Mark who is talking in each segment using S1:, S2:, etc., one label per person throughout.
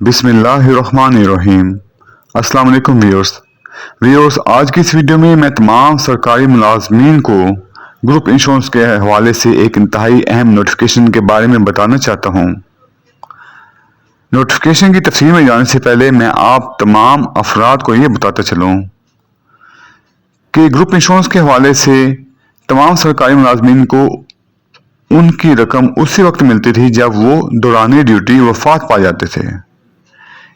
S1: बिस्मिल्लाहिर्रहमानिर्रहीम। अस्सलाम वालेकुम व्यूअर्स, आज की इस वीडियो में मैं तमाम सरकारी मुलाजमीन को ग्रुप इंश्योरेंस के हवाले से एक इंतहाई अहम नोटिफिकेशन के बारे में बताना चाहता हूँ। नोटिफिकेशन की तफसील में जाने से पहले मैं आप तमाम अफराद को ये बताता चलूँ कि ग्रुप इंश्योरेंस के हवाले से तमाम सरकारी मुलाजमीन को उनकी रकम उसी वक्त मिलती थी जब वो दौरान ड्यूटी वफात पा जाते थे,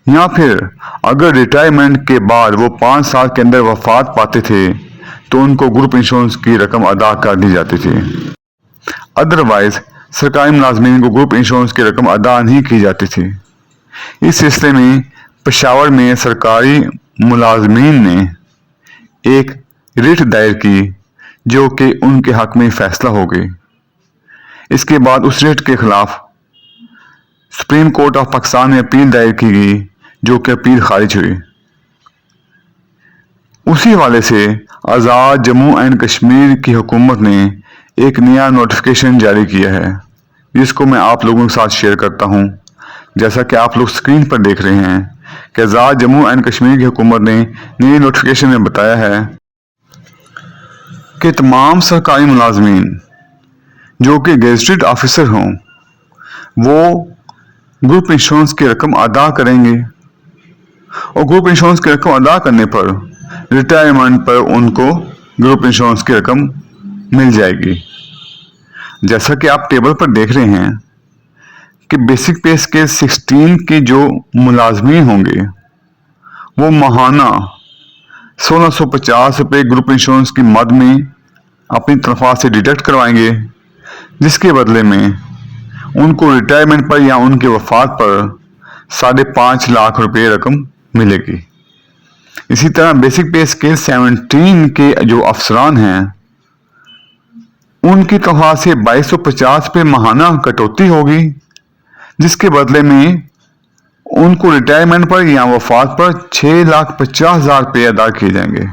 S1: या फिर अगर रिटायरमेंट के बाद वो 5 साल के अंदर वफात पाते थे तो उनको ग्रुप इंश्योरेंस की रकम अदा कर दी जाती थी। अदरवाइज सरकारी मुलाजमीन को ग्रुप इंश्योरेंस की रकम अदा नहीं की जाती थी। इस सिलसिले में पेशावर में सरकारी मुलाजमीन ने एक रिट दायर की जो कि उनके हक में फैसला हो गई। इसके बाद उस रिट के खिलाफ सुप्रीम कोर्ट ऑफ पाकिस्तान में अपील दायर की गई जो कि अपील खारिज हुई। उसी हवाले से आज़ाद जम्मू एंड कश्मीर की हुकूमत ने एक नया नोटिफिकेशन जारी किया है जिसको मैं आप लोगों के साथ शेयर करता हूं। जैसा कि आप लोग स्क्रीन पर देख रहे हैं कि आज़ाद जम्मू एंड कश्मीर की हुकूमत ने नए नोटिफिकेशन में बताया है कि तमाम सरकारी मुलाजमीन जो कि गेजेटेड ऑफिसर हों वो ग्रुप इंश्योरेंस की रकम अदा करेंगे और ग्रुप इंश्योरेंस की रकम अदा करने पर रिटायरमेंट पर उनको ग्रुप इंश्योरेंस की रकम मिल जाएगी। जैसा कि आप टेबल पर देख रहे हैं कि बेसिक पे स्केल 16 के जो मुलाजमीन होंगे वो माहाना 1650 रुपये ग्रुप इंश्योरेंस की मद में अपनी तनख्वाह से डिडक्ट करवाएंगे, जिसके बदले में उनको रिटायरमेंट पर या उनके वफात पर 5.5 लाख रुपए रकम मिलेगी। इसी तरह बेसिक पे स्केल 17 के जो अफसरान हैं उनकी तनख्वाह से 2250 पे माहाना कटौती होगी, जिसके बदले में उनको रिटायरमेंट पर या वफात पर 6,50,000 रुपये अदा किए जाएंगे।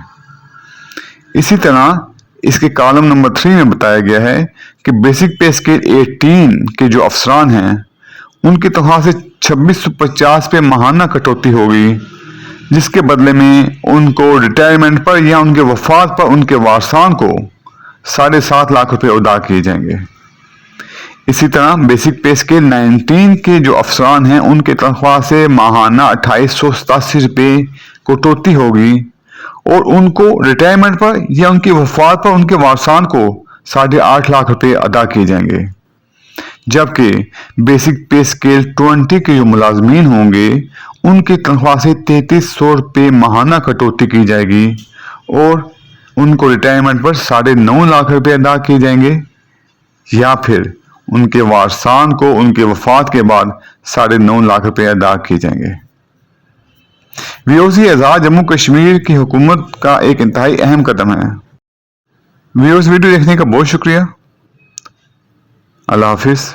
S1: इसी तरह इसके कॉलम नंबर 3 में बताया गया है कि बेसिक पे स्केल 18 के जो अफसरान हैं उनकी तनख्वाह से 2650 पे माहाना कटौती होगी, जिसके बदले में उनको रिटायरमेंट पर या उनके वफात पर उनके वारसान को 7.5 लाख रुपए अदा किए जाएंगे। इसी तरह बेसिक पे स्केल 19 के जो अफसरान हैं उनके तनख्वाह से माहाना 2887 रुपये कटौती होगी और उनको रिटायरमेंट पर या उनकी वफात पर उनके वारसान को 8.5 लाख रुपए अदा किए जाएंगे। जबकि बेसिक पे स्केल 20 के जो मुलाजमीन होंगे उनकी तनख्वाह से 3300 रुपये माहाना कटौती की जाएगी और उनको रिटायरमेंट पर 9.5 लाख रुपए अदा किए जाएंगे, या फिर उनके वारसान को उनके वफात के बाद 9.5 लाख रुपए अदा किए जाएंगे। व्यूअर्स, ये आज़ाद जम्मू कश्मीर की हुकूमत का एक इंतहाई अहम कदम है। व्यूअर्स, वीडियो देखने का बहुत शुक्रिया। अल्लाह हाफिज।